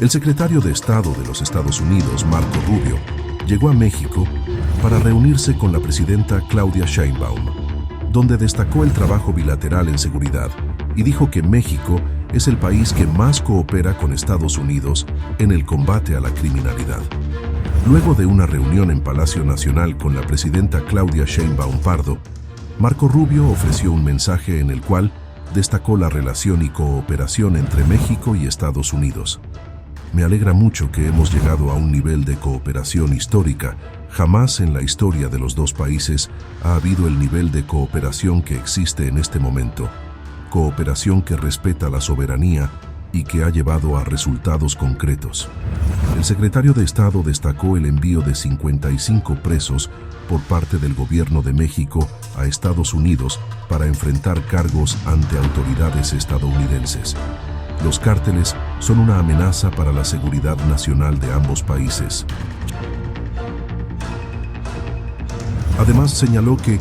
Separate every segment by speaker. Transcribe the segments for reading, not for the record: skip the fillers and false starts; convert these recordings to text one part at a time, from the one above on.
Speaker 1: El secretario de Estado de los Estados Unidos, Marco Rubio, llegó a México para reunirse con la presidenta Claudia Sheinbaum, donde destacó el trabajo bilateral en seguridad y dijo que México es el país que más coopera con Estados Unidos en el combate a la criminalidad. Luego de una reunión en Palacio Nacional con la presidenta Claudia Sheinbaum Pardo, Marco Rubio ofreció un mensaje en el cual destacó la relación y cooperación entre México y Estados Unidos. Me alegra mucho que hemos llegado a un nivel de cooperación histórica. Jamás en la historia de los dos países ha habido el nivel de cooperación que existe en este momento. Cooperación que respeta la soberanía y que ha llevado a resultados concretos. El secretario de Estado destacó el envío de 55 presos por parte del gobierno de México a Estados Unidos para enfrentar cargos ante autoridades estadounidenses. Los cárteles son una amenaza para la seguridad nacional de ambos países. Además, señaló que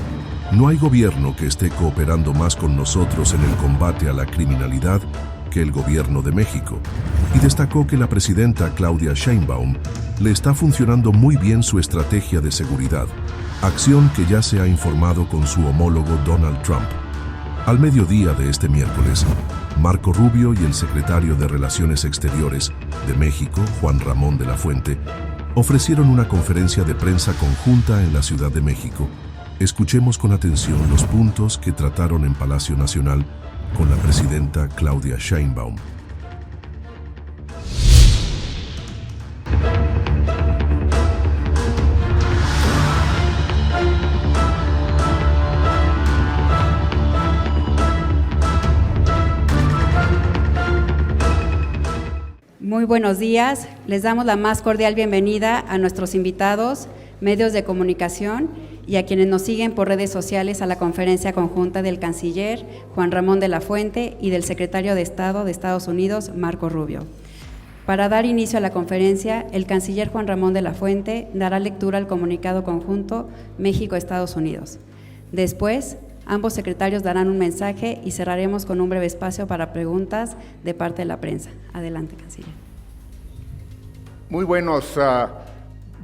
Speaker 1: no hay gobierno que esté cooperando más con nosotros en el combate a la criminalidad que el gobierno de México, y destacó que la presidenta Claudia Sheinbaum le está funcionando muy bien su estrategia de seguridad, acción que ya se ha informado con su homólogo Donald Trump. Al mediodía de este miércoles, Marco Rubio y el secretario de Relaciones Exteriores de México, Juan Ramón de la Fuente, ofrecieron una conferencia de prensa conjunta en la Ciudad de México. Escuchemos con atención los puntos que trataron en Palacio Nacional con la presidenta Claudia Sheinbaum.
Speaker 2: Muy buenos días, les damos la más cordial bienvenida a nuestros invitados, medios de comunicación y a quienes nos siguen por redes sociales a la conferencia conjunta del canciller Juan Ramón de la Fuente y del secretario de Estado de Estados Unidos, Marco Rubio. Para dar inicio a la conferencia, el canciller Juan Ramón de la Fuente dará lectura al comunicado conjunto México-Estados Unidos. Después, ambos secretarios darán un mensaje y cerraremos con un breve espacio para preguntas de parte de la prensa. Adelante, canciller.
Speaker 3: Muy buenos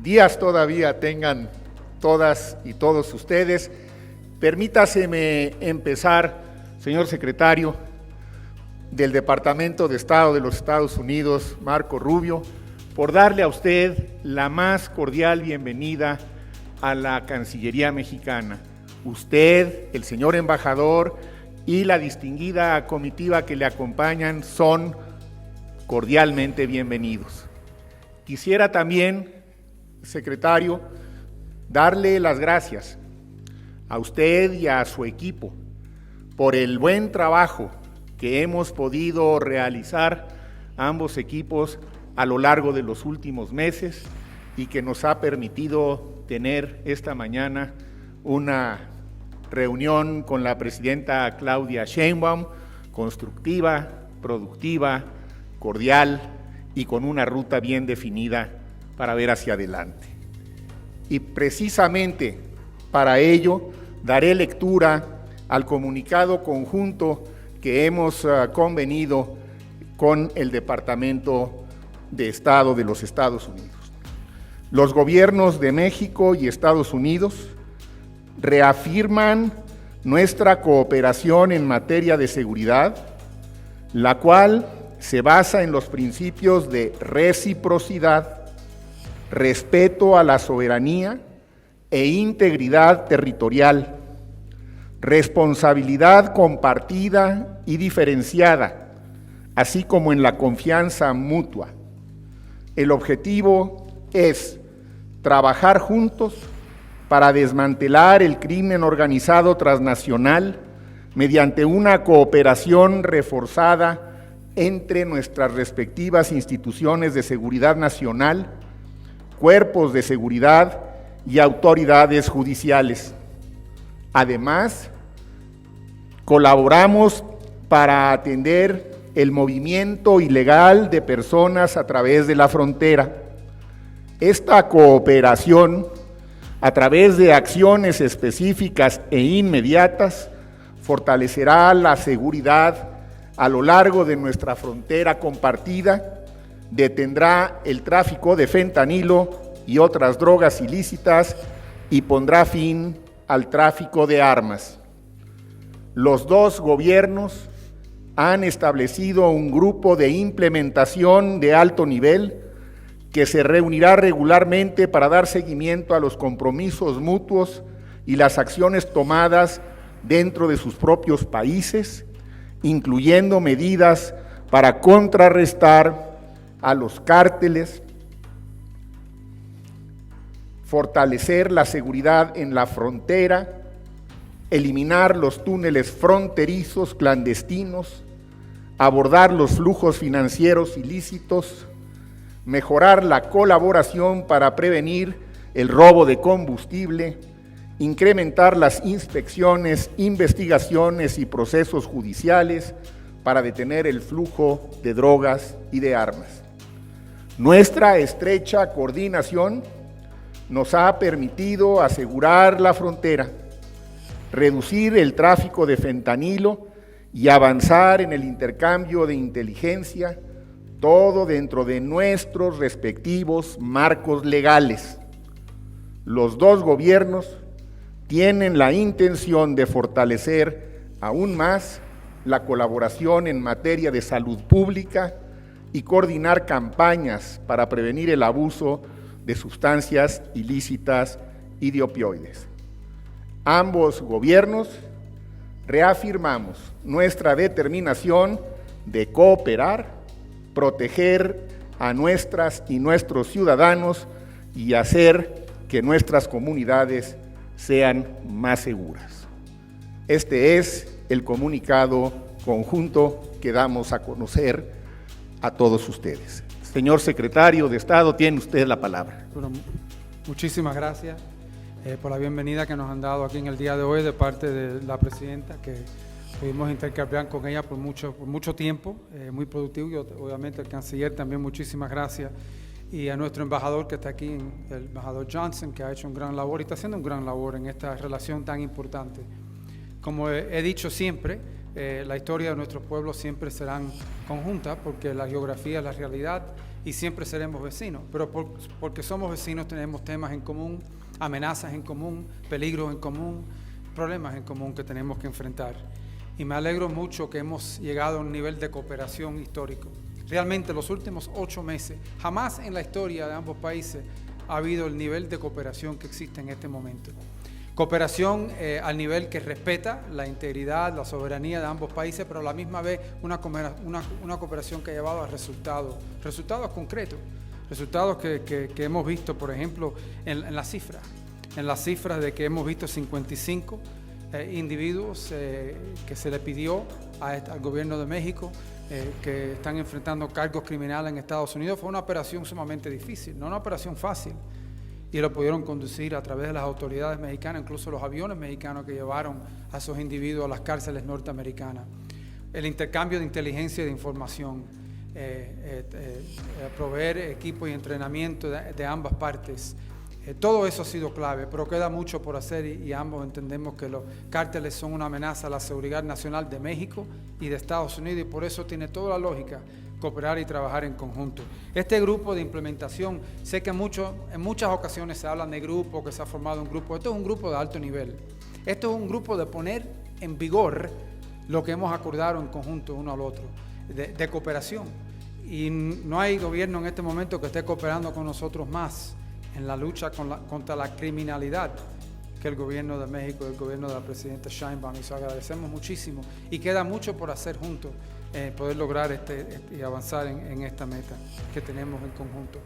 Speaker 3: días todavía tengan todas y todos ustedes. Permítaseme empezar, señor secretario del Departamento de Estado de los Estados Unidos, Marco Rubio, por darle a usted la más cordial bienvenida a la Cancillería mexicana. Usted, el señor embajador y la distinguida comitiva que le acompañan son cordialmente bienvenidos. Quisiera también, secretario, darle las gracias a usted y a su equipo por el buen trabajo que hemos podido realizar ambos equipos a lo largo de los últimos meses y que nos ha permitido tener esta mañana una reunión con la presidenta Claudia Sheinbaum, constructiva, productiva, cordial y con una ruta bien definida para ver hacia adelante. Y precisamente para ello daré lectura al comunicado conjunto que hemos convenido con el Departamento de Estado de los Estados Unidos. Los gobiernos de México y Estados Unidos reafirman nuestra cooperación en materia de seguridad, la cual se basa en los principios de reciprocidad, respeto a la soberanía e integridad territorial, responsabilidad compartida y diferenciada, así como en la confianza mutua. El objetivo es trabajar juntos para desmantelar el crimen organizado transnacional mediante una cooperación reforzada entre nuestras respectivas instituciones de seguridad nacional, cuerpos de seguridad y autoridades judiciales. Además, colaboramos para atender el movimiento ilegal de personas a través de la frontera. Esta cooperación, a través de acciones específicas e inmediatas, fortalecerá la seguridad a lo largo de nuestra frontera compartida, detendrá el tráfico de fentanilo y otras drogas ilícitas y pondrá fin al tráfico de armas. Los dos gobiernos han establecido un grupo de implementación de alto nivel que se reunirá regularmente para dar seguimiento a los compromisos mutuos y las acciones tomadas dentro de sus propios países, incluyendo medidas para contrarrestar a los cárteles, fortalecer la seguridad en la frontera, eliminar los túneles fronterizos clandestinos, abordar los flujos financieros ilícitos, mejorar la colaboración para prevenir el robo de combustible, incrementar las inspecciones, investigaciones y procesos judiciales para detener el flujo de drogas y de armas. Nuestra estrecha coordinación nos ha permitido asegurar la frontera, reducir el tráfico de fentanilo y avanzar en el intercambio de inteligencia, todo dentro de nuestros respectivos marcos legales. Los dos gobiernos tienen la intención de fortalecer aún más la colaboración en materia de salud pública y coordinar campañas para prevenir el abuso de sustancias ilícitas y de opioides. Ambos gobiernos reafirmamos nuestra determinación de cooperar, proteger a nuestras y nuestros ciudadanos y hacer que nuestras comunidades sean más seguras. Este es el comunicado conjunto que damos a conocer a todos ustedes. Señor Secretario de Estado, tiene usted la palabra.
Speaker 4: Bueno, muchísimas gracias por la bienvenida que nos han dado aquí en el día de hoy de parte de la presidenta, que pudimos intercambiar con ella por mucho tiempo, muy productivo, y obviamente al canciller también muchísimas gracias, y a nuestro embajador que está aquí, el embajador Johnson, que ha hecho un gran labor y está haciendo un gran labor en esta relación tan importante. Como he dicho siempre, la historia de nuestros pueblos siempre serán conjuntas, porque la geografía es la realidad y siempre seremos vecinos, pero porque somos vecinos tenemos temas en común, amenazas en común, peligros en común, problemas en común que tenemos que enfrentar. Y me alegro mucho que hemos llegado a un nivel de cooperación histórico. Realmente los últimos 8 meses, jamás en la historia de ambos países ha habido el nivel de cooperación que existe en este momento. Cooperación al nivel que respeta la integridad, la soberanía de ambos países, pero a la misma vez una cooperación que ha llevado a resultados concretos, resultados que hemos visto, por ejemplo, en las cifras de que hemos visto 55 individuos que se le pidió al gobierno de México que están enfrentando cargos criminales en Estados Unidos. Fue una operación sumamente difícil, no una operación fácil, y lo pudieron conducir a través de las autoridades mexicanas, incluso los aviones mexicanos que llevaron a esos individuos a las cárceles norteamericanas. El intercambio de inteligencia y de información, proveer equipo y entrenamiento de ambas partes. Todo eso ha sido clave, pero queda mucho por hacer y ambos entendemos que los cárteles son una amenaza a la seguridad nacional de México y de Estados Unidos, y por eso tiene toda la lógica cooperar y trabajar en conjunto. Este grupo de implementación, sé que en muchas ocasiones se habla de grupo, que se ha formado un grupo. Esto es un grupo de alto nivel. Esto es un grupo de poner en vigor lo que hemos acordado en conjunto uno al otro, de cooperación. Y no hay gobierno en este momento que esté cooperando con nosotros más en la lucha contra la criminalidad que el gobierno de México y el gobierno de la presidenta Sheinbaum. Y agradecemos muchísimo y queda mucho por hacer juntos, poder lograr y avanzar en esta meta que tenemos en conjunto.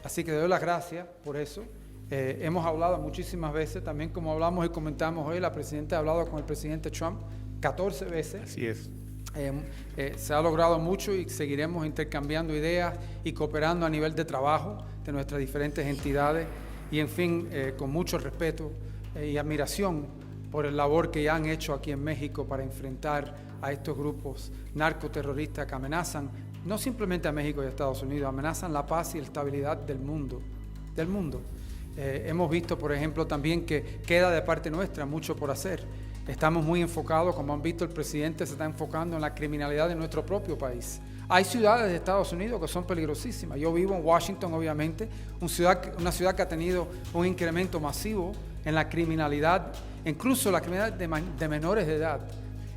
Speaker 4: Así que doy las gracias por eso. Hemos hablado muchísimas veces, también como hablamos y comentamos hoy, la presidenta ha hablado con el presidente Trump 14 veces.
Speaker 3: Así es.
Speaker 4: Se ha logrado mucho y seguiremos intercambiando ideas y cooperando a nivel de trabajo de nuestras diferentes entidades, y en fin, con mucho respeto y admiración por el labor que ya han hecho aquí en México para enfrentar a estos grupos narcoterroristas que amenazan no simplemente a México y a Estados Unidos, amenazan la paz y la estabilidad del mundo. Hemos visto, por ejemplo, también que queda de parte nuestra mucho por hacer. Estamos muy enfocados, como han visto, el presidente se está enfocando en la criminalidad de nuestro propio país. Hay ciudades de Estados Unidos que son peligrosísimas. Yo vivo en Washington, obviamente, una ciudad que ha tenido un incremento masivo en la criminalidad, incluso la criminalidad de menores de edad.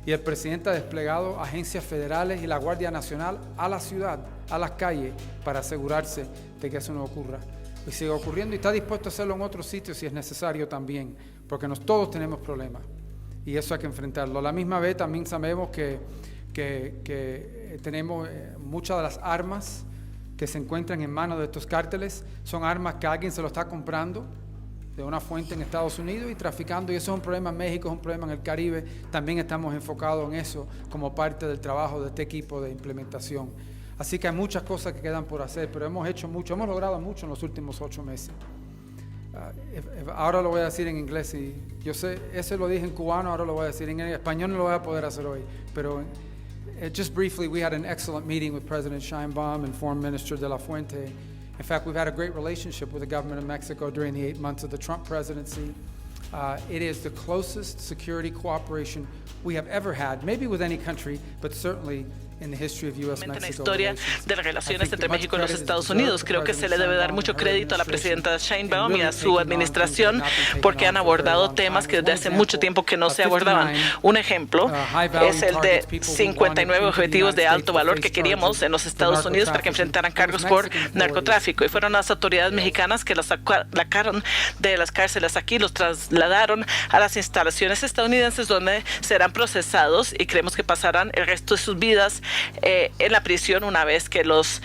Speaker 4: Y el presidente ha desplegado agencias federales y la Guardia Nacional a la ciudad, a las calles, para asegurarse de que eso no ocurra. Y sigue ocurriendo y está dispuesto a hacerlo en otros sitios si es necesario también, porque todos tenemos problemas y eso hay que enfrentarlo. A la misma vez también sabemos que tenemos muchas de las armas que se encuentran en manos de estos cárteles, son armas que alguien se lo está comprando de una fuente en Estados Unidos y traficando, y eso es un problema en México, es un problema en el Caribe. También estamos enfocados en eso como parte del trabajo de este equipo de implementación. Así que hay muchas cosas que quedan por hacer, pero hemos hecho mucho, hemos logrado mucho en los últimos 8 meses. Ahora lo voy a decir en inglés, y yo sé, ese lo dije en cubano, ahora lo voy a decir en español, no lo voy a poder hacer hoy, pero just briefly, we had an excellent meeting with President Sheinbaum and Foreign Minister De La Fuente. In fact, we've had a great relationship with the government of Mexico during the 8 months of the Trump presidency. It is the closest security cooperation we have ever had, maybe with any country, but certainly in the history of U.S.-Mexico
Speaker 5: en la historia de las relaciones entre México y los Estados Unidos. Creo que se le debe dar mucho crédito a la presidenta Sheinbaum y a su administración porque han abordado temas que desde hace mucho tiempo que no se abordaban. Un ejemplo es el de 59 objetivos de alto valor que queríamos en los Estados Unidos para que enfrentaran cargos por narcotráfico, y fueron las autoridades mexicanas que los sacaron de las cárceles aquí, los trasladaron a las instalaciones estadounidenses donde serán procesados y creemos que pasarán el resto de sus vidas en la prisión una vez que los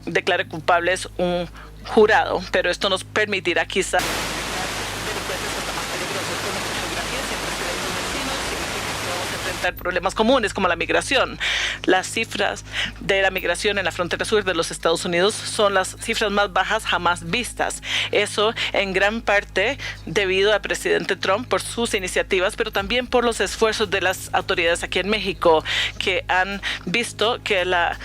Speaker 5: declare culpables un jurado, pero esto nos permitirá quizá problemas comunes como la migración. Las cifras de la migración en la frontera sur de los Estados Unidos son las cifras más bajas jamás vistas. Eso en gran parte debido al presidente Trump por sus iniciativas, pero también por los esfuerzos de las autoridades aquí en México, que han visto que la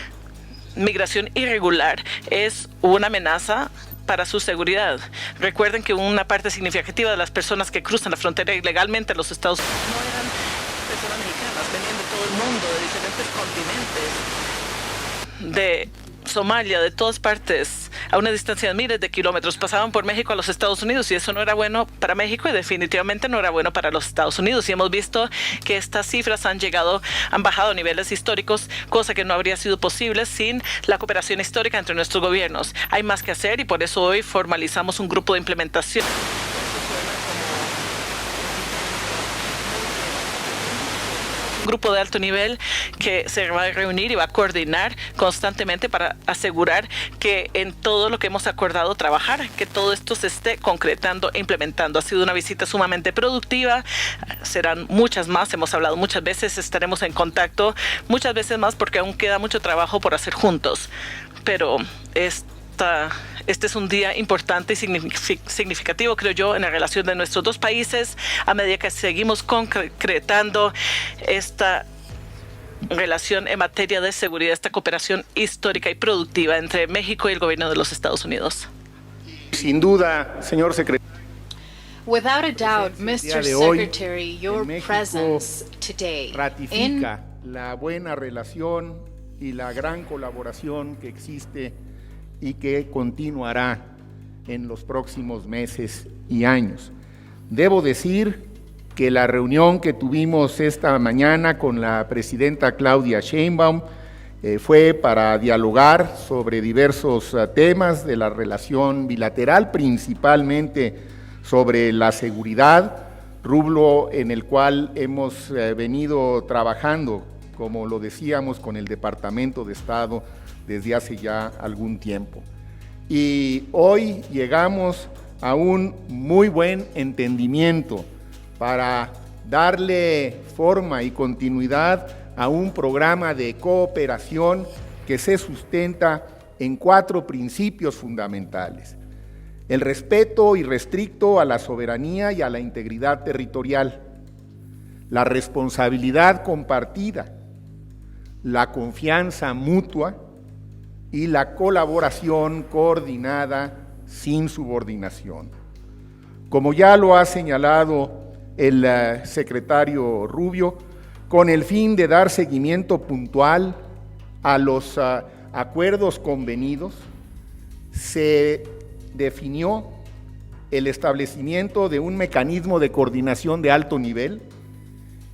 Speaker 5: migración irregular es una amenaza para su seguridad. Recuerden que una parte significativa de las personas que cruzan la frontera ilegalmente a los Estados Unidos no eran personas mexicanas, venían de todo el mundo, de diferentes continentes, de Somalia, de todas partes, a una distancia de miles de kilómetros, pasaban por México a los Estados Unidos, y eso no era bueno para México y definitivamente no era bueno para los Estados Unidos. Y hemos visto que estas cifras han bajado a niveles históricos, cosa que no habría sido posible sin la cooperación histórica entre nuestros gobiernos. Hay más que hacer y por eso hoy formalizamos un grupo de implementación. Un grupo de alto nivel que se va a reunir y va a coordinar constantemente para asegurar que en todo lo que hemos acordado trabajar, que todo esto se esté concretando e implementando. Ha sido una visita sumamente productiva, serán muchas más, hemos hablado muchas veces, estaremos en contacto muchas veces más porque aún queda mucho trabajo por hacer juntos, pero este es un día importante y significativo, creo yo, en la relación de nuestros dos países a medida que seguimos concretando esta relación en materia de seguridad, esta cooperación histórica y productiva entre México y el gobierno de los Estados Unidos.
Speaker 3: Sin duda, señor secretario.
Speaker 6: Without a doubt, Mr. Secretary, your presence today
Speaker 3: ratifica la buena relación y la gran colaboración que existe y que continuará en los próximos meses y años. Debo decir que la reunión que tuvimos esta mañana con la presidenta Claudia Sheinbaum fue para dialogar sobre diversos temas de la relación bilateral, principalmente sobre la seguridad, rubro en el cual hemos venido trabajando, como lo decíamos, con el Departamento de Estado desde hace ya algún tiempo. Y hoy llegamos a un muy buen entendimiento para darle forma y continuidad a un programa de cooperación que se sustenta en 4 principios fundamentales: el respeto irrestricto a la soberanía y a la integridad territorial, la responsabilidad compartida, la confianza mutua y la colaboración coordinada sin subordinación. Como ya lo ha señalado el secretario Rubio, con el fin de dar seguimiento puntual a los acuerdos convenidos, se definió el establecimiento de un mecanismo de coordinación de alto nivel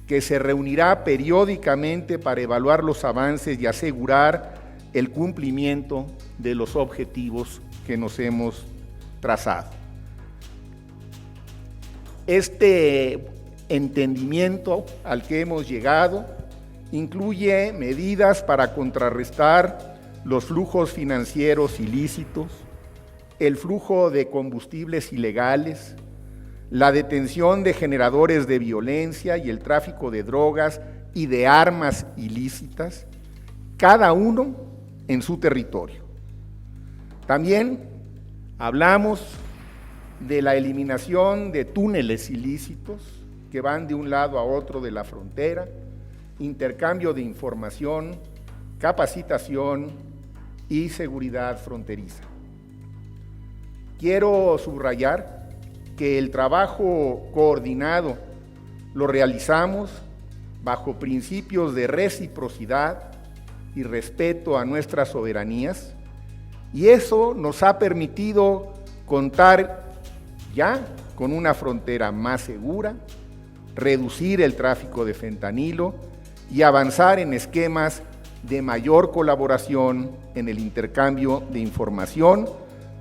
Speaker 3: que se reunirá periódicamente para evaluar los avances y asegurar el cumplimiento de los objetivos que nos hemos trazado. Este entendimiento al que hemos llegado incluye medidas para contrarrestar los flujos financieros ilícitos, el flujo de combustibles ilegales, la detención de generadores de violencia y el tráfico de drogas y de armas ilícitas, cada uno en su territorio. También hablamos de la eliminación de túneles ilícitos que van de un lado a otro de la frontera, intercambio de información, capacitación y seguridad fronteriza. Quiero subrayar que el trabajo coordinado lo realizamos bajo principios de reciprocidad y respeto a nuestras soberanías, y eso nos ha permitido contar ya con una frontera más segura, reducir el tráfico de fentanilo y avanzar en esquemas de mayor colaboración en el intercambio de información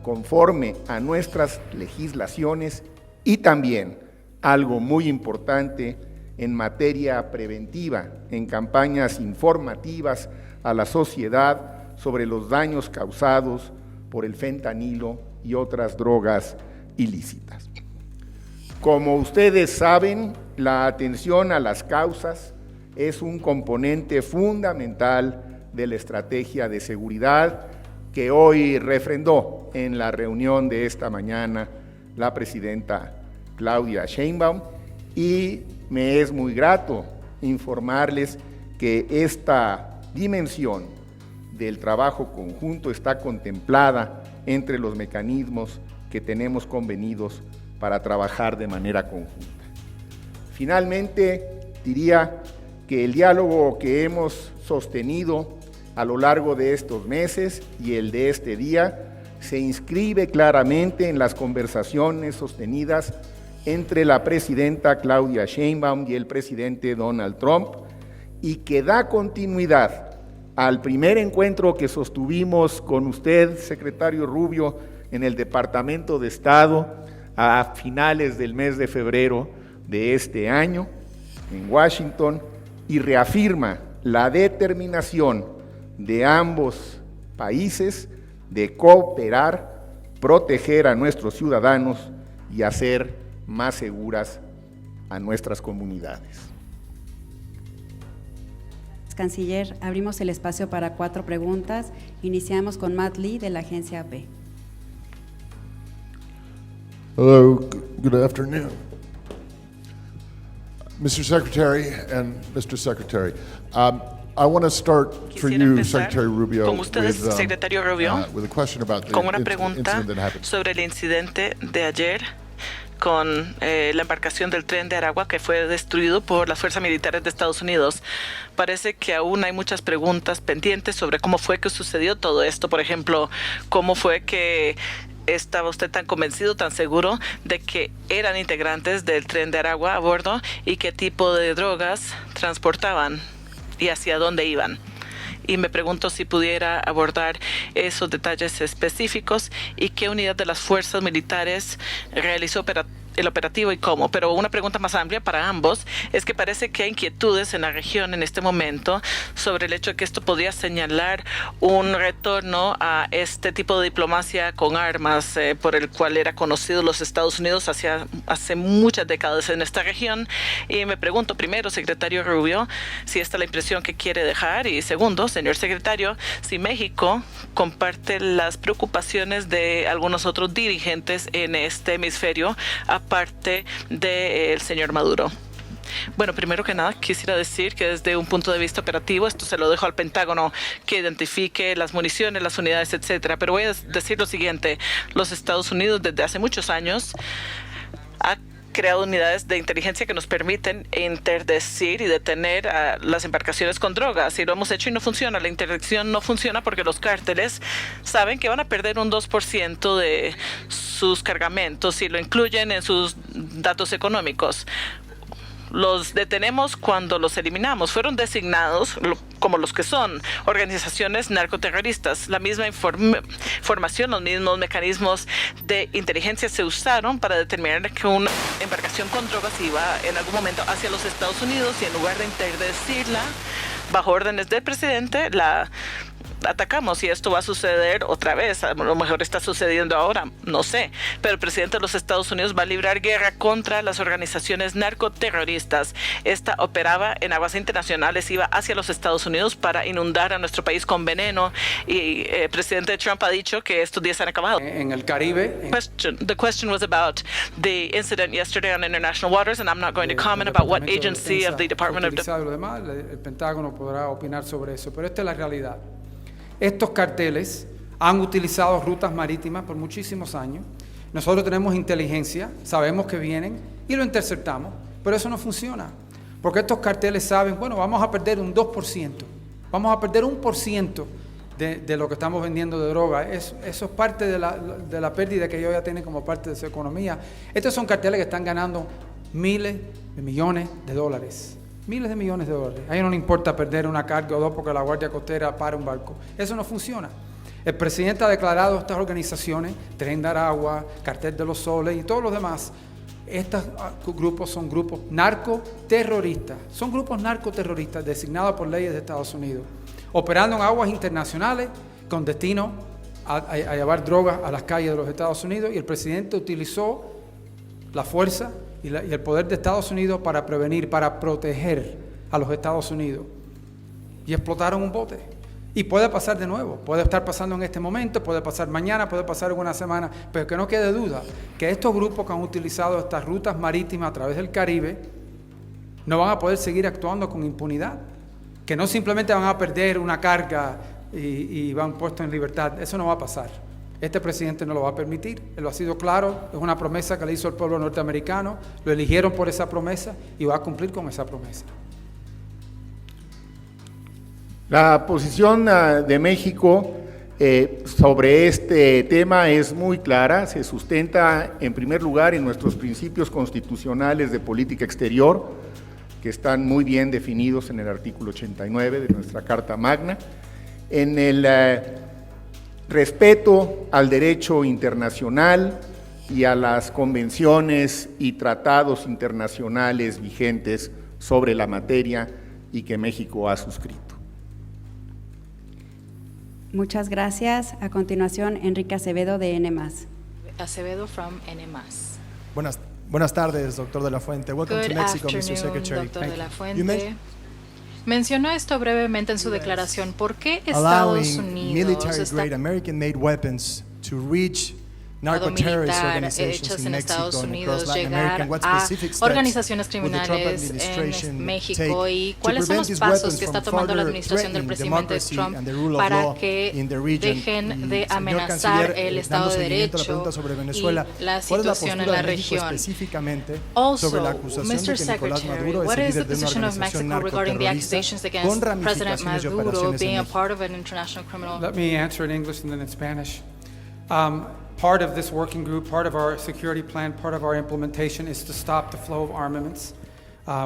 Speaker 3: conforme a nuestras legislaciones y también, algo muy importante, en materia preventiva, en campañas informativas a la sociedad sobre los daños causados por el fentanilo y otras drogas ilícitas. Como ustedes saben, la atención a las causas es un componente fundamental de la estrategia de seguridad que hoy refrendó en la reunión de esta mañana la presidenta Claudia Sheinbaum, y me es muy grato informarles que esta dimensión del trabajo conjunto está contemplada entre los mecanismos que tenemos convenidos para trabajar de manera conjunta. Finalmente, diría que el diálogo que hemos sostenido a lo largo de estos meses y el de este día se inscribe claramente en las conversaciones sostenidas entre la presidenta Claudia Sheinbaum y el presidente Donald Trump, y que da continuidad al primer encuentro que sostuvimos con usted, secretario Rubio, en el Departamento de Estado a finales del mes de febrero de este año en Washington, y reafirma la determinación de ambos países de cooperar, proteger a nuestros ciudadanos y hacer más seguras a nuestras comunidades.
Speaker 2: Canciller, abrimos el espacio para 4 preguntas. Iniciamos con Matt Lee de la agencia AP.
Speaker 7: Hello, good afternoon. Mr. Secretary and Mr. Secretary, I want to start for you, Secretary Rubio,
Speaker 5: con ustedes, secretario Rubio,
Speaker 7: with a question about the
Speaker 5: con una pregunta
Speaker 7: incident that happened.
Speaker 5: sobre el incidente de ayer con la embarcación del tren de Aragua que fue destruido por las fuerzas militares de Estados Unidos. Parece que aún hay muchas preguntas pendientes sobre cómo fue que sucedió todo esto. Por ejemplo, cómo fue que estaba usted tan convencido, tan seguro de que eran integrantes del tren de Aragua a bordo y qué tipo de drogas transportaban y hacia dónde iban. Y me pregunto si pudiera abordar esos detalles específicos y qué unidad de las fuerzas militares realizó el operativo y cómo. Pero una pregunta más amplia para ambos es que parece que hay inquietudes en la región en este momento sobre el hecho de que esto podría señalar un retorno a este tipo de diplomacia con armas por el cual era conocido los Estados Unidos hace muchas décadas en esta región. Y me pregunto primero, secretario Rubio, si esta es la impresión que quiere dejar, y segundo, señor secretario, si México comparte las preocupaciones de algunos otros dirigentes en este hemisferio aparte del señor Maduro. Bueno, primero que nada quisiera decir que desde un punto de vista operativo, esto se lo dejo al Pentágono que identifique las municiones, las unidades, etcétera. Pero voy a decir lo siguiente: los Estados Unidos desde hace muchos años ha creado unidades de inteligencia que nos permiten interdecir y detener a las embarcaciones con drogas. Y lo hemos hecho y no funciona. La interdicción no funciona porque los cárteles saben que van a perder un 2% de sus cargamentos si lo incluyen en sus datos económicos. Los detenemos cuando los eliminamos. Fueron designados como los que son organizaciones narcoterroristas. La misma información, los mismos mecanismos de inteligencia se usaron para determinar que una embarcación con drogas iba en algún momento hacia los Estados Unidos y en lugar de interdecirla bajo órdenes del presidente, la atacamos, y esto va a suceder otra vez. A lo mejor está sucediendo ahora, no sé, pero el presidente de los Estados Unidos va a librar guerra contra las organizaciones narcoterroristas. Esta operaba en aguas internacionales, iba hacia los Estados Unidos para inundar a nuestro país con veneno, y el presidente Trump ha dicho que estos días han acabado.
Speaker 4: En el Caribe.
Speaker 5: The question was about the incident yesterday on international waters, and I'm not going to comment about what agency of the Department of Defense.
Speaker 4: El Pentágono podrá opinar sobre eso, pero esta es la realidad. Estos carteles han utilizado rutas marítimas por muchísimos años. Nosotros tenemos inteligencia, sabemos que vienen y lo interceptamos, pero eso no funciona. Porque estos carteles saben, bueno, vamos a perder un 2%, vamos a perder 1% de lo que estamos vendiendo de droga. Eso es parte de la pérdida que ellos ya tienen como parte de su economía. Estos son carteles que están ganando miles de millones de dólares. Miles de millones de dólares. A ellos no les importa perder una carga o dos porque la Guardia Costera para un barco. Eso no funciona. El presidente ha declarado estas organizaciones, Tren de Aragua, Cartel de los Soles y todos los demás, estos grupos son grupos narcoterroristas. Son grupos narcoterroristas designados por leyes de Estados Unidos, operando en aguas internacionales con destino a llevar drogas a las calles de los Estados Unidos, y el presidente utilizó la fuerza y el poder de Estados Unidos para prevenir, para proteger a los Estados Unidos. Y explotaron un bote. Y puede pasar de nuevo, puede estar pasando en este momento, puede pasar mañana, puede pasar en una semana, pero que no quede duda que estos grupos que han utilizado estas rutas marítimas a través del Caribe no van a poder seguir actuando con impunidad, que no simplemente van a perder una carga y van puestos en libertad. Eso no va a pasar. Este presidente no lo va a permitir, él lo ha sido claro, es una promesa que le hizo el pueblo norteamericano, lo eligieron por esa promesa y va a cumplir con esa promesa.
Speaker 3: La posición de México sobre este tema es muy clara, se sustenta en primer lugar en nuestros principios constitucionales de política exterior, que están muy bien definidos en el artículo 89 de nuestra Carta Magna, en el respeto al derecho internacional y a las convenciones y tratados internacionales vigentes sobre la materia y que México ha suscrito.
Speaker 2: Muchas gracias. A continuación, Enrique Acevedo de N+.
Speaker 6: Acevedo from N+.
Speaker 8: Buenas tardes, doctor de la Fuente. Welcome to Mexico, Mr. Secretary.
Speaker 6: Doctor de la Fuente. Mencionó esto brevemente en su declaración. ¿Por qué Estados Unidos está
Speaker 8: American-made weapons to reach narco-terrorist organizations in Mexico and across Latin America? And what specific steps
Speaker 6: organizaciones criminales en México, y cuáles son los pasos que está tomando la administración del presidente Trump para que dejen de amenazar el Estado de Derecho y la situación en la región? Also, Mr. Secretary, what is the position of Mexico regarding the accusations against President Maduro being a part of an international criminal?
Speaker 4: Let me answer in English and then in Spanish. Part of this working group, part of our security plan, part of our implementation is to stop the flow of armaments.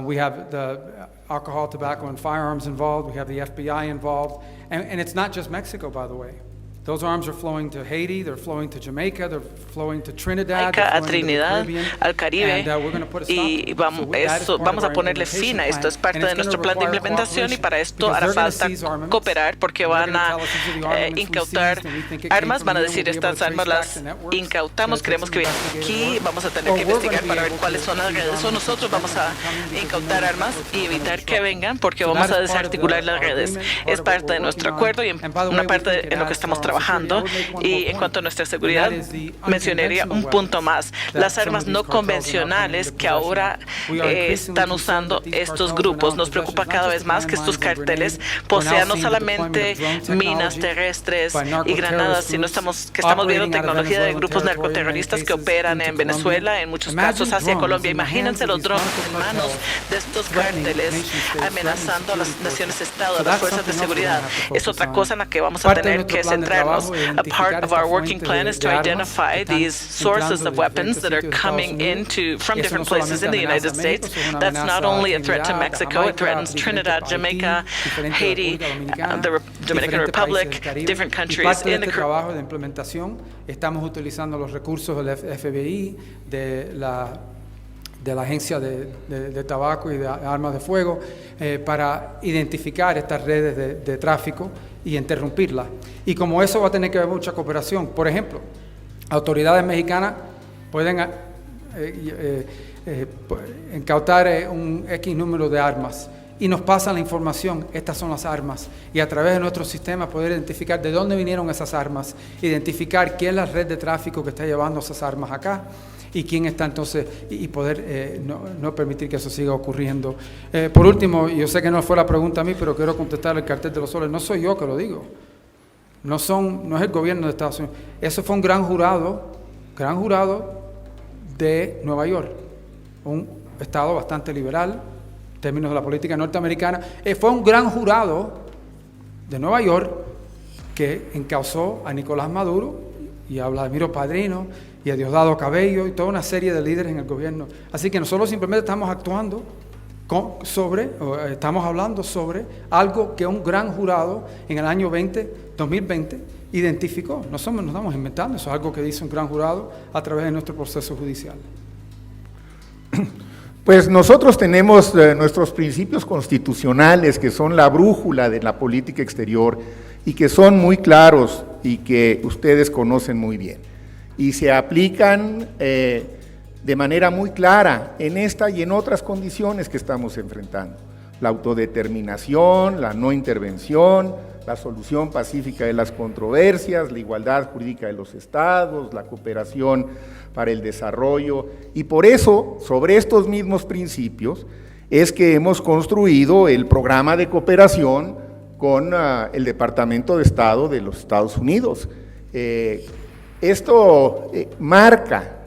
Speaker 4: We have the alcohol, tobacco, and firearms involved. We have the FBI involved. And it's not just Mexico, by the way. Those arms are flowing to Haiti, they're flowing to Jamaica, they're flowing to Trinidad,
Speaker 5: a Trinidad, al Caribe, y vamos a ponerle fin a esto. Es parte de nuestro plan de implementación, y para esto hará falta cooperar, porque van a incautar armas, van a decir estas armas las incautamos, creemos que vienen aquí, vamos a tener que investigar para ver cuáles son las redes, o nosotros vamos a incautar armas y evitar que vengan, porque vamos a desarticular las redes. Es parte de nuestro acuerdo y una parte en lo que estamos trabajando. trabajando. Y en cuanto a nuestra seguridad, mencionaría un punto más: las armas no convencionales que ahora están usando estos grupos. Nos preocupa cada vez más que estos carteles posean no solamente minas terrestres y granadas, sino que estamos viendo tecnología de grupos narcoterroristas que operan en Venezuela, en muchos casos hacia Colombia. Imagínense los drones en manos de estos cárteles amenazando a las naciones-estado, a las fuerzas de seguridad. Es otra cosa en la que vamos a tener que centrarnos. A part of our working plan is to identify these sources of weapons that are coming from different places in the United States. That's not only a threat to Mexico, it threatens Trinidad, Jamaica, Haiti, the Dominican Republic, different countries in the
Speaker 4: trabajo de implementación. Estamos utilizando los recursos del FBI, de la Agencia de Tabaco y de Armas de Fuego para identificar estas redes de tráfico y interrumpirlas. Y como eso va a tener que haber mucha cooperación. Por ejemplo, autoridades mexicanas pueden incautar un X número de armas y nos pasan la información: estas son las armas, y a través de nuestro sistema poder identificar de dónde vinieron esas armas, identificar quién es la red de tráfico que está llevando esas armas acá y quién está entonces, y poder no permitir que eso siga ocurriendo. Por último, yo sé que no fue la pregunta a mí, pero quiero contestar el cartel de los soles. No soy yo que lo digo, no es el gobierno de Estados Unidos, eso fue un gran jurado de Nueva York, un estado bastante liberal en términos de la política norteamericana. Fue un gran jurado de Nueva York que encausó a Nicolás Maduro y a Vladimiro Padrino y a Diosdado Cabello y toda una serie de líderes en el gobierno. Así que nosotros simplemente estamos actuando estamos hablando sobre algo que un gran jurado en el año 2020 identificó. No estamos inventando, eso es algo que dice un gran jurado a través de nuestro proceso judicial.
Speaker 3: Pues nosotros tenemos nuestros principios constitucionales, que son la brújula de la política exterior y que son muy claros y que ustedes conocen muy bien. Y se aplican de manera muy clara en esta y en otras condiciones que estamos enfrentando. La autodeterminación, la no intervención, la solución pacífica de las controversias, la igualdad jurídica de los estados, la cooperación para el desarrollo. Y por eso, sobre estos mismos principios, es que hemos construido el programa de cooperación con el Departamento de Estado de los Estados Unidos. Esto marca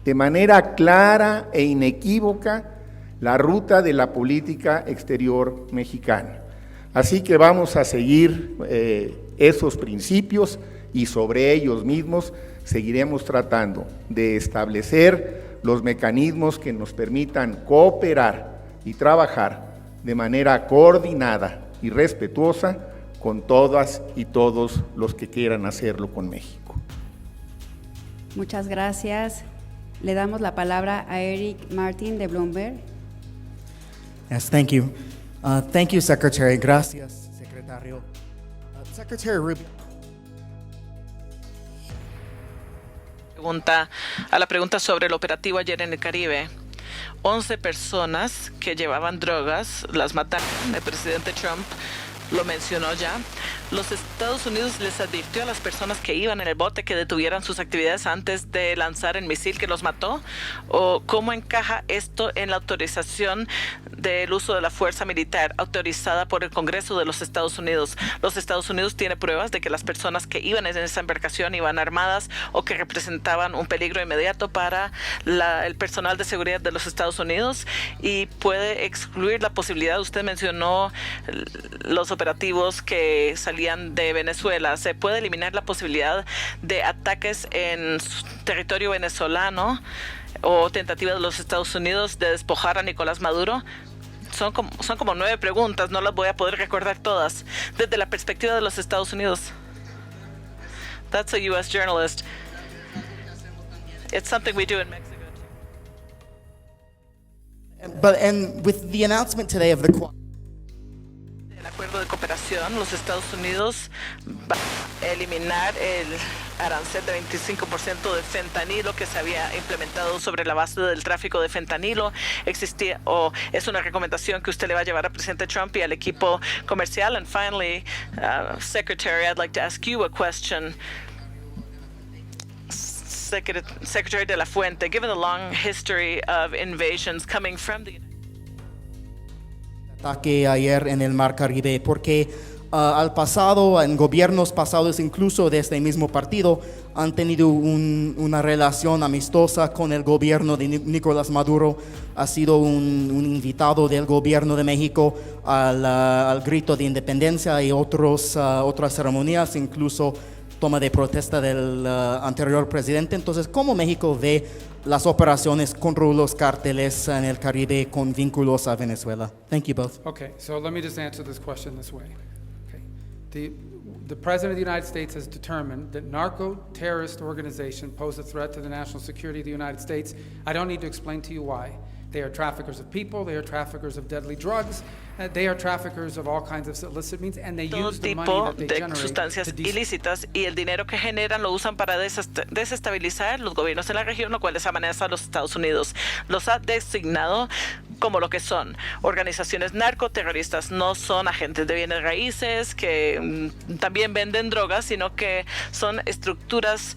Speaker 3: de manera clara e inequívoca la ruta de la política exterior mexicana. Así que vamos a seguir esos principios y sobre ellos mismos seguiremos tratando de establecer los mecanismos que nos permitan cooperar y trabajar de manera coordinada y respetuosa con todas y todos los que quieran hacerlo con México.
Speaker 2: Muchas gracias. Le damos la palabra a Eric Martin de Bloomberg.
Speaker 9: Yes, thank you. Thank you, Secretary. Gracias, Secretario. Secretary Rubio.
Speaker 5: A la pregunta sobre el operativo ayer en el Caribe. 11 personas que llevaban drogas las mataron. El presidente Trump lo mencionó ya. Los Estados Unidos les advirtió a las personas que iban en el bote que detuvieran sus actividades antes de lanzar el misil que los mató. ¿O cómo encaja esto en la autorización del uso de la fuerza militar autorizada por el Congreso de los Estados Unidos? Los Estados Unidos tiene pruebas de que las personas que iban en esa embarcación iban armadas o que representaban un peligro inmediato para el personal de seguridad de los Estados Unidos, y puede excluir la posibilidad. Usted mencionó los operativos que salían de Venezuela. ¿Se puede eliminar la posibilidad de ataques en territorio venezolano o tentativa de los Estados Unidos de despojar a Nicolás Maduro? Son como 9 preguntas, no las voy a poder recordar todas. Desde la perspectiva de los Estados Unidos. That's a U.S. journalist. It's something we do in Mexico.
Speaker 9: And with the announcement today of the
Speaker 5: El acuerdo de cooperación, los Estados Unidos van a eliminar el arancel de 25% de fentanilo que se había implementado sobre la base del tráfico de fentanilo. Existía es una recomendación que usted le va a llevar al presidente Trump y al equipo comercial. And finally, Secretary, I'd like to ask you a question. Secretary de la Fuente, given the long history of invasions coming from the
Speaker 9: ataque ayer en el Mar Caribe, porque al pasado, en gobiernos pasados, incluso de este mismo partido, han tenido una relación amistosa con el gobierno de Nicolás Maduro. Ha sido un invitado del gobierno de México al grito de independencia y otras ceremonias, incluso toma de protesta del anterior presidente. Entonces, ¿cómo México ve las operaciones contra los cárteles en el Caribe con vínculos a Venezuela? Thank you both.
Speaker 4: Okay, so let me just answer this question this way. Okay. The President of the United States has determined that narco-terrorist organizations pose a threat to the national security of the United States. I don't need to explain to you why. They are traffickers of people, they are traffickers of deadly drugs, they are traffickers of all kinds of illicit means, and they use the money that they generate
Speaker 5: sustancias ilícitas, y el dinero que generan lo usan para desestabilizar los gobiernos en la región, lo cual les amenaza a los Estados Unidos. Los ha designado como lo que son organizaciones narcoterroristas. No son agentes de bienes raíces que también venden drogas, sino que son estructuras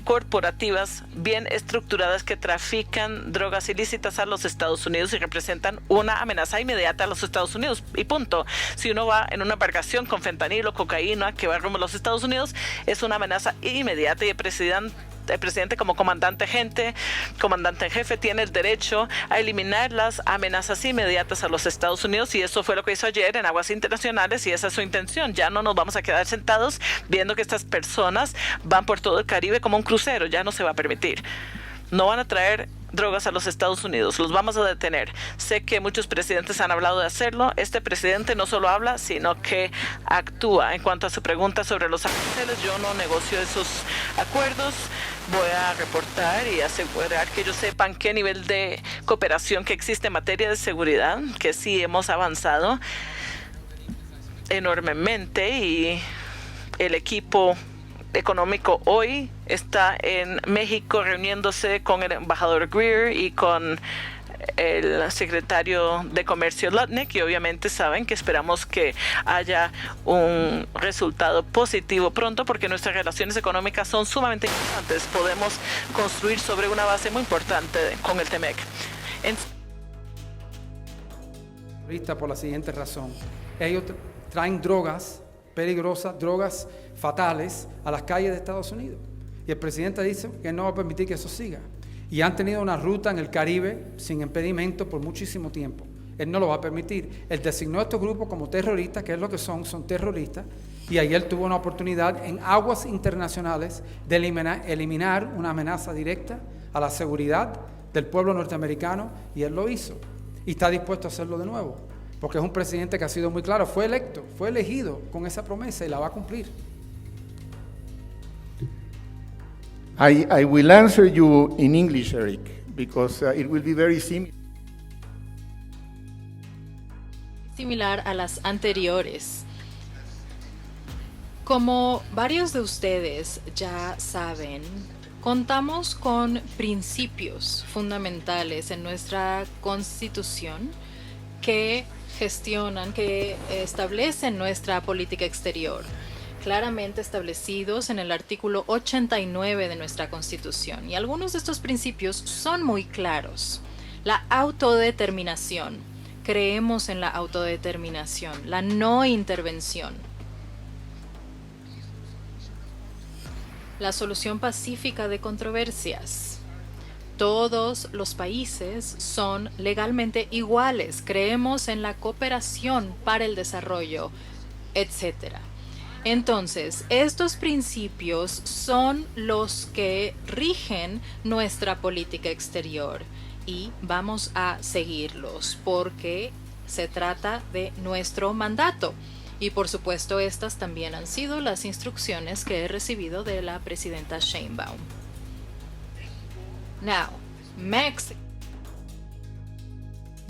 Speaker 5: corporativas bien estructuradas que trafican drogas ilícitas a los Estados Unidos y representan una amenaza inmediata a los Estados Unidos. Y punto. Si uno va en una embarcación con fentanilo, cocaína, que va rumbo a los Estados Unidos, es una amenaza inmediata, y el presidente como comandante en jefe tiene el derecho a eliminar las amenazas inmediatas a los Estados Unidos, y eso fue lo que hizo ayer en aguas internacionales, y esa es su intención. Ya no nos vamos a quedar sentados viendo que estas personas van por todo el Caribe como un crucero. Ya no se va a permitir. No van a traer drogas a los Estados Unidos, los vamos a detener. Sé que muchos presidentes han hablado de hacerlo. Este presidente no solo habla, sino que actúa. En cuanto a su pregunta sobre los aranceles, yo no negocio esos acuerdos. Voy a reportar y asegurar que ellos sepan qué nivel de cooperación que existe en materia de seguridad, que sí hemos avanzado enormemente, y el equipo económico hoy está en México reuniéndose con el embajador Greer y con el secretario de Comercio Lutnick, y obviamente saben que esperamos que haya un resultado positivo pronto, porque nuestras relaciones económicas son sumamente importantes. Podemos construir sobre una base muy importante con el TEMEC.
Speaker 4: Por la siguiente razón: ellos traen drogas peligrosas, drogas fatales a las calles de Estados Unidos, y el presidente dice que no va a permitir que eso siga. Y han tenido una ruta en el Caribe sin impedimento por muchísimo tiempo. Él no lo va a permitir. Él designó a estos grupos como terroristas, que es lo que son terroristas, y ayer tuvo una oportunidad en aguas internacionales de eliminar una amenaza directa a la seguridad del pueblo norteamericano, y él lo hizo. Y está dispuesto a hacerlo de nuevo, porque es un presidente que ha sido muy claro. Fue elegido con esa promesa y la va a cumplir.
Speaker 3: I will answer you in English, Eric, because it will be very
Speaker 6: similar a las anteriores. Como varios de ustedes ya saben, contamos con principios fundamentales en nuestra Constitución que establecen nuestra política exterior, claramente establecidos en el artículo 89 de nuestra Constitución. Y algunos de estos principios son muy claros. La autodeterminación. Creemos en la autodeterminación. La no intervención. La solución pacífica de controversias. Todos los países son legalmente iguales. Creemos en la cooperación para el desarrollo, etc. Entonces, estos principios son los que rigen nuestra política exterior, y vamos a seguirlos porque se trata de nuestro mandato. Y por supuesto, estas también han sido las instrucciones que he recibido de la presidenta Sheinbaum. Now, Mexico.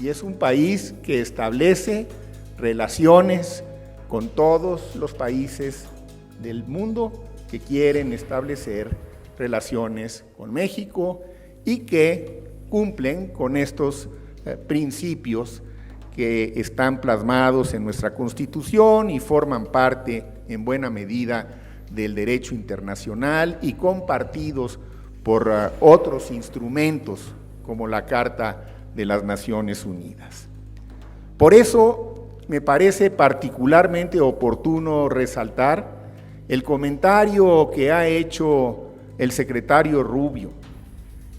Speaker 3: Y es un país que establece relaciones con todos los países del mundo que quieren establecer relaciones con México y que cumplen con estos principios que están plasmados en nuestra Constitución y forman parte en buena medida del derecho internacional y compartidos por otros instrumentos como la Carta de las Naciones Unidas. Por eso me parece particularmente oportuno resaltar el comentario que ha hecho el secretario Rubio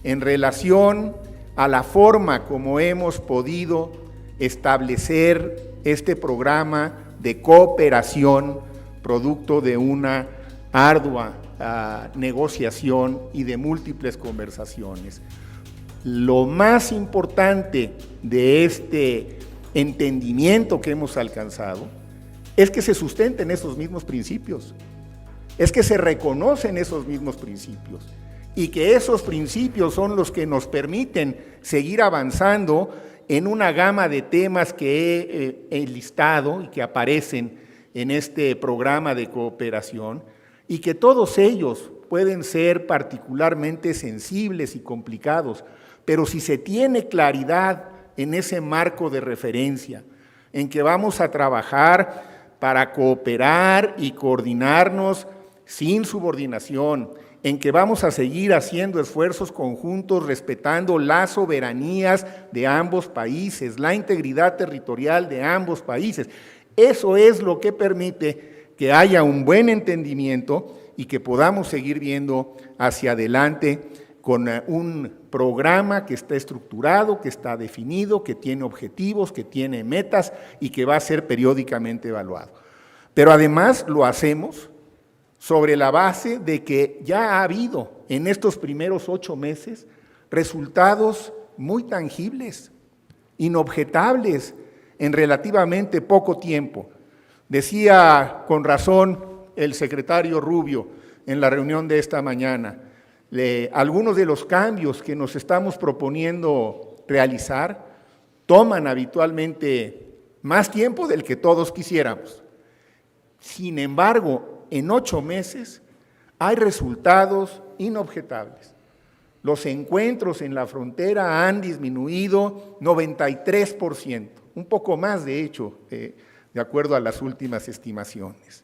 Speaker 3: en relación a la forma como hemos podido establecer este programa de cooperación producto de una ardua negociación y de múltiples conversaciones. Lo más importante de este entendimiento que hemos alcanzado es que se sustenten esos mismos principios, es que se reconocen esos mismos principios y que esos principios son los que nos permiten seguir avanzando en una gama de temas que he listado y que aparecen en este programa de cooperación y que todos ellos pueden ser particularmente sensibles y complicados, pero si se tiene claridad en ese marco de referencia, en que vamos a trabajar para cooperar y coordinarnos sin subordinación, en que vamos a seguir haciendo esfuerzos conjuntos respetando las soberanías de ambos países, la integridad territorial de ambos países. Eso es lo que permite que haya un buen entendimiento y que podamos seguir viendo hacia adelante con un programa que está estructurado, que está definido, que tiene objetivos, que tiene metas y que va a ser periódicamente evaluado. Pero además lo hacemos sobre la base de que ya ha habido en estos primeros 8 meses resultados muy tangibles, inobjetables en relativamente poco tiempo. Decía con razón el secretario Rubio en la reunión de esta mañana, algunos de los cambios que nos estamos proponiendo realizar toman habitualmente más tiempo del que todos quisiéramos. Sin embargo, en 8 meses hay resultados inobjetables. Los encuentros en la frontera han disminuido 93%, un poco más de hecho, de acuerdo a las últimas estimaciones.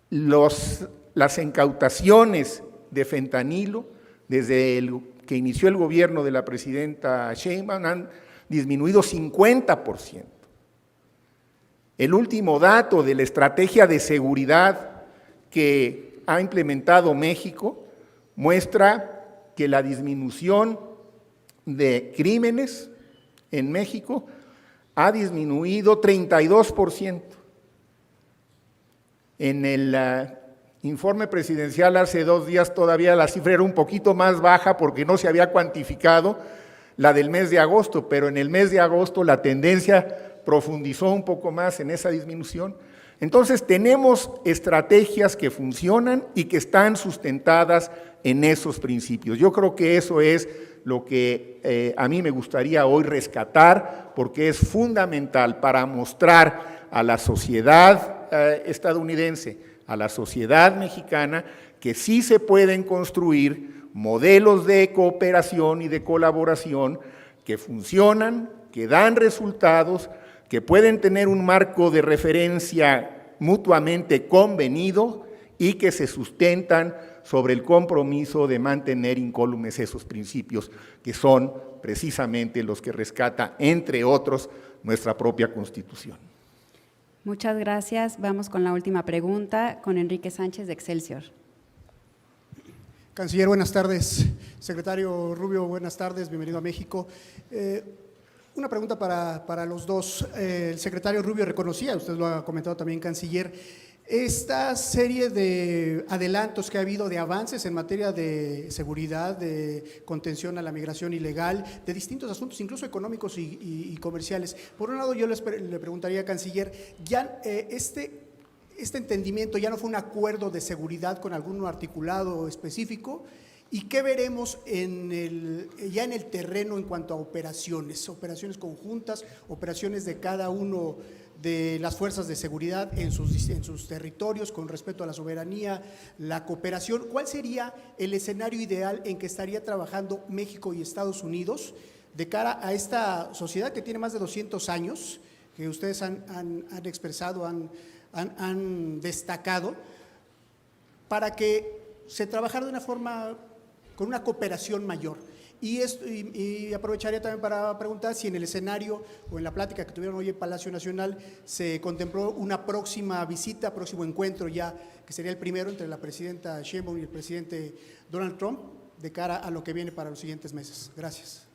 Speaker 3: Las incautaciones de fentanilo, desde que inició el gobierno de la presidenta Sheinbaum, han disminuido 50%. El último dato de la estrategia de seguridad que ha implementado México muestra que la disminución de crímenes en México ha disminuido 32%. En el informe presidencial hace 2 días todavía la cifra era un poquito más baja porque no se había cuantificado la del mes de agosto, pero en el mes de agosto la tendencia profundizó un poco más en esa disminución. Entonces tenemos estrategias que funcionan y que están sustentadas en esos principios. Yo creo que eso es lo que a mí me gustaría hoy rescatar, porque es fundamental para mostrar a la sociedad estadounidense, a la sociedad mexicana, que sí se pueden construir modelos de cooperación y de colaboración que funcionan, que dan resultados, que pueden tener un marco de referencia mutuamente convenido y que se sustentan sobre el compromiso de mantener incólumes esos principios que son precisamente los que rescata, entre otros, nuestra propia Constitución.
Speaker 2: Muchas gracias. Vamos con la última pregunta, con Enrique Sánchez de Excelsior.
Speaker 10: Canciller, buenas tardes. Secretario Rubio, buenas tardes. Bienvenido a México. Una pregunta para los dos. El secretario Rubio reconocía, usted lo ha comentado también, Canciller, esta serie de adelantos que ha habido de avances en materia de seguridad, de contención a la migración ilegal, de distintos asuntos, incluso económicos y comerciales. Por un lado, yo le preguntaría, Canciller, ya este entendimiento ya no fue un acuerdo de seguridad con algún articulado específico, ¿Y qué veremos ya en el terreno en cuanto a operaciones conjuntas, operaciones de cada uno de las fuerzas de seguridad en sus territorios con respecto a la soberanía, la cooperación? ¿Cuál sería el escenario ideal en que estaría trabajando México y Estados Unidos de cara a esta sociedad que tiene más de 200 años, que ustedes han expresado, han destacado, para que se trabajara de una forma con una cooperación mayor? Y aprovecharía también para preguntar si en el escenario o en la plática que tuvieron hoy en Palacio Nacional se contempló una próxima visita, próximo encuentro ya, que sería el primero entre la presidenta Sheinbaum y el presidente Donald Trump, de cara a lo que viene para los siguientes meses. Gracias.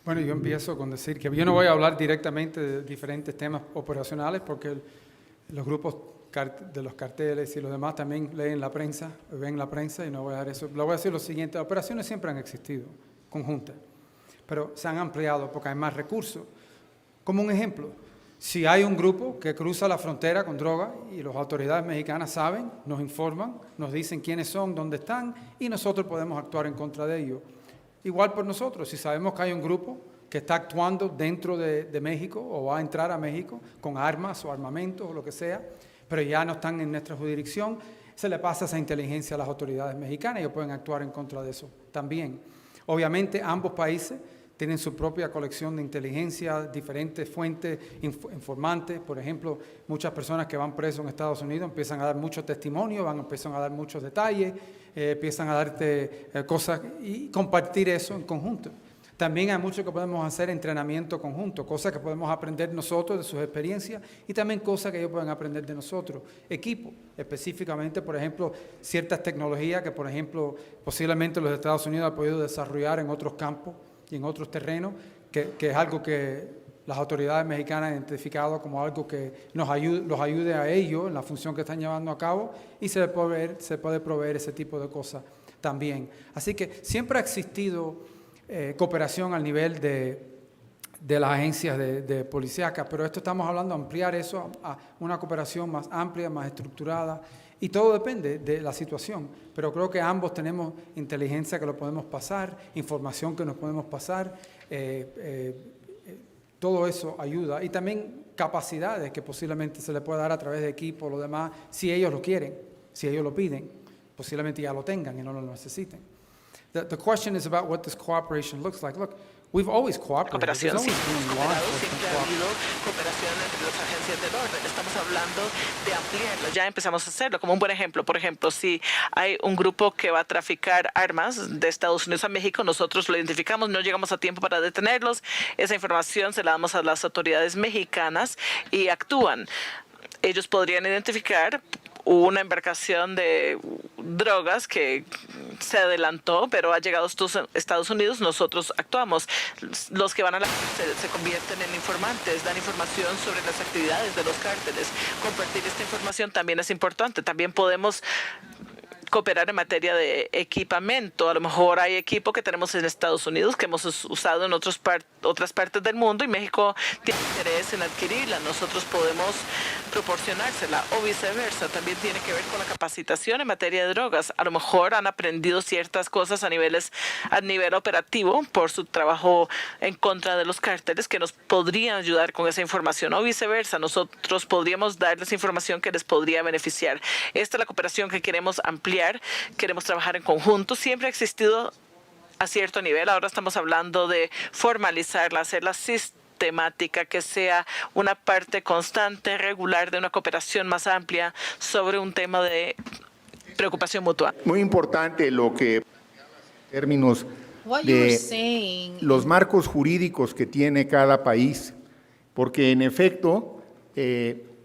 Speaker 4: Bueno, yo empiezo con decir que yo no voy a hablar directamente de diferentes temas operacionales porque los grupos de los carteles y los demás también leen la prensa, ven la prensa y no voy a dar eso. Le voy a decir lo siguiente: las operaciones siempre han existido, conjuntas, pero se han ampliado porque hay más recursos. Como un ejemplo, si hay un grupo que cruza la frontera con droga y las autoridades mexicanas saben, nos informan, nos dicen quiénes son, dónde están y nosotros podemos actuar en contra de ellos. Igual por nosotros, si sabemos que hay un grupo que está actuando dentro de México o va a entrar a México con armas o armamentos o lo que sea, pero ya no están en nuestra jurisdicción, se le pasa esa inteligencia a las autoridades mexicanas y ellos pueden actuar en contra de eso también. Obviamente ambos países tienen su propia colección de inteligencia, diferentes fuentes informantes. Por ejemplo, muchas personas que van presos en Estados Unidos empiezan a dar mucho testimonio, empiezan a dar muchos detalles, empiezan a darte cosas y compartir eso en conjunto. También hay mucho que podemos hacer entrenamiento conjunto, cosas que podemos aprender nosotros de sus experiencias y también cosas que ellos pueden aprender de nosotros. Equipo, específicamente, por ejemplo, ciertas tecnologías que, por ejemplo, posiblemente los Estados Unidos han podido desarrollar en otros campos y en otros terrenos, que es algo que las autoridades mexicanas han identificado como algo que los ayude a ellos en la función que están llevando a cabo y se puede proveer ese tipo de cosas también. Así que siempre ha existido cooperación al nivel de las agencias de policíacas, pero esto estamos hablando de ampliar eso a una cooperación más amplia, más estructurada, y todo depende de la situación, pero creo que ambos tenemos inteligencia que lo podemos pasar, información que nos podemos pasar, todo eso ayuda, y también capacidades que posiblemente se le pueda dar a través de equipo, lo demás, si ellos lo quieren, si ellos lo piden, posiblemente ya lo tengan y no lo necesiten. The question is about what this cooperation looks like. Look, we've always cooperated.
Speaker 5: Cooperación, sí, siempre ha habido cooperación entre las agencias del orden. Estamos hablando de ampliarlo. Ya empezamos a hacerlo. Como un buen ejemplo, por ejemplo, si hay un grupo que va a traficar armas de Estados Unidos a México, nosotros lo identificamos, no llegamos a tiempo para detenerlos. Esa información se la damos a las autoridades mexicanas y actúan. Ellos podrían identificar una embarcación de drogas que se adelantó, pero ha llegado a Estados Unidos, nosotros actuamos. Los que van a la cárcel se convierten en informantes, dan información sobre las actividades de los cárteles. Compartir esta información también es importante. También podemos cooperar en materia de equipamiento. A lo mejor hay equipo que tenemos en Estados Unidos que hemos usado en otras partes del mundo y México tiene interés en adquirirla. Nosotros podemos proporcionársela o viceversa. También tiene que ver con la capacitación en materia de drogas. A lo mejor han aprendido ciertas cosas a nivel operativo por su trabajo en contra de los cárteles que nos podrían ayudar con esa información o viceversa. Nosotros podríamos darles información que les podría beneficiar. Esta es la cooperación que queremos ampliar. Queremos trabajar en conjunto. Siempre ha existido a cierto nivel. Ahora estamos hablando de formalizarla, hacerla sistemática, que sea una parte constante, regular de una cooperación más amplia sobre un tema de preocupación mutua.
Speaker 3: Muy importante lo que en términos de los marcos jurídicos que tiene cada país, porque en efecto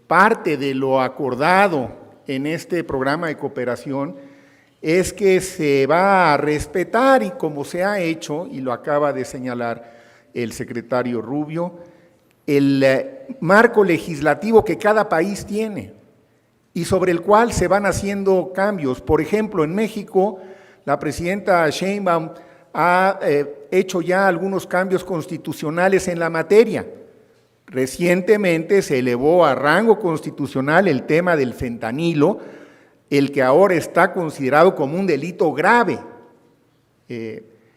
Speaker 3: parte de lo acordado en este programa de cooperación es que se va a respetar, y como se ha hecho, y lo acaba de señalar el secretario Rubio, el marco legislativo que cada país tiene y sobre el cual se van haciendo cambios. Por ejemplo, en México, la presidenta Sheinbaum ha hecho ya algunos cambios constitucionales en la materia. Recientemente se elevó a rango constitucional el tema del fentanilo, el que ahora está considerado como un delito grave.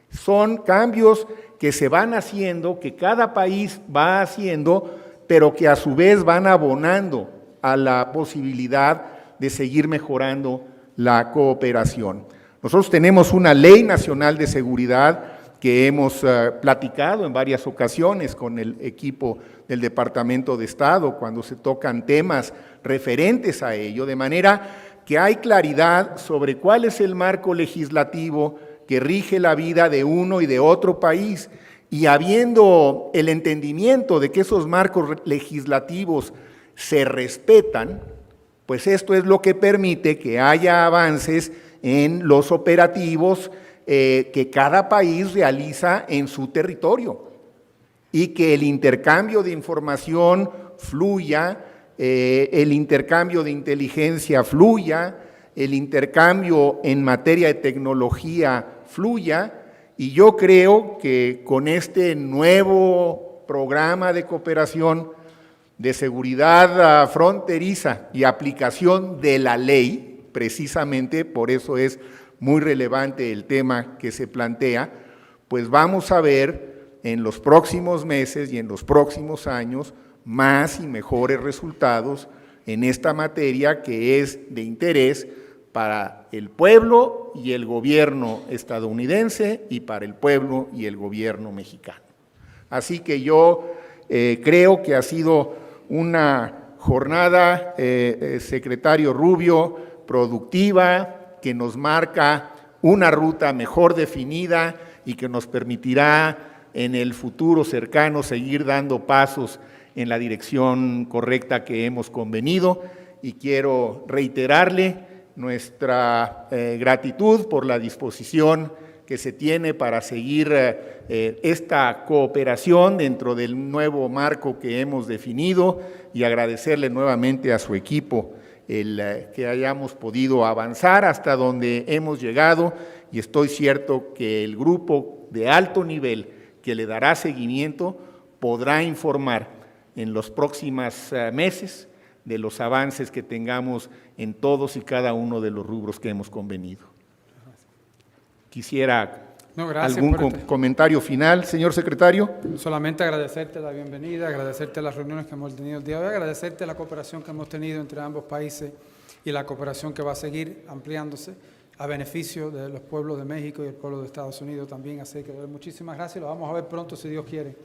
Speaker 3: Son cambios que se van haciendo, que cada país va haciendo, pero que a su vez van abonando a la posibilidad de seguir mejorando la cooperación. Nosotros tenemos una ley nacional de seguridad que hemos platicado en varias ocasiones con el equipo del Departamento de Estado cuando se tocan temas referentes a ello, de manera que hay claridad sobre cuál es el marco legislativo que rige la vida de uno y de otro país, y habiendo el entendimiento de que esos marcos legislativos se respetan, pues esto es lo que permite que haya avances en los operativos que cada país realiza en su territorio y que el intercambio de información fluya, el intercambio de inteligencia fluya, el intercambio en materia de tecnología fluya, y yo creo que con este nuevo programa de cooperación de seguridad fronteriza y aplicación de la ley, precisamente por eso es muy relevante el tema que se plantea, pues vamos a ver en los próximos meses y en los próximos años más y mejores resultados en esta materia que es de interés para el pueblo y el gobierno estadounidense y para el pueblo y el gobierno mexicano. Así que yo creo que ha sido una jornada, secretario Rubio, productiva, que nos marca una ruta mejor definida y que nos permitirá en el futuro cercano seguir dando pasos en la dirección correcta que hemos convenido, y quiero reiterarle nuestra gratitud por la disposición que se tiene para seguir esta cooperación dentro del nuevo marco que hemos definido, y agradecerle nuevamente a su equipo el que hayamos podido avanzar hasta donde hemos llegado, y estoy cierto que el grupo de alto nivel que le dará seguimiento podrá informar en los próximos meses de los avances que tengamos en todos y cada uno de los rubros que hemos convenido. Quisiera algún comentario final, señor secretario.
Speaker 4: Solamente agradecerte la bienvenida, agradecerte las reuniones que hemos tenido el día de hoy, agradecerte la cooperación que hemos tenido entre ambos países y la cooperación que va a seguir ampliándose a beneficio de los pueblos de México y el pueblo de Estados Unidos también. Así que muchísimas gracias, lo vamos a ver pronto si Dios quiere.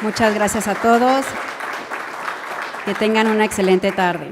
Speaker 2: Muchas gracias a todos. Que tengan una excelente tarde.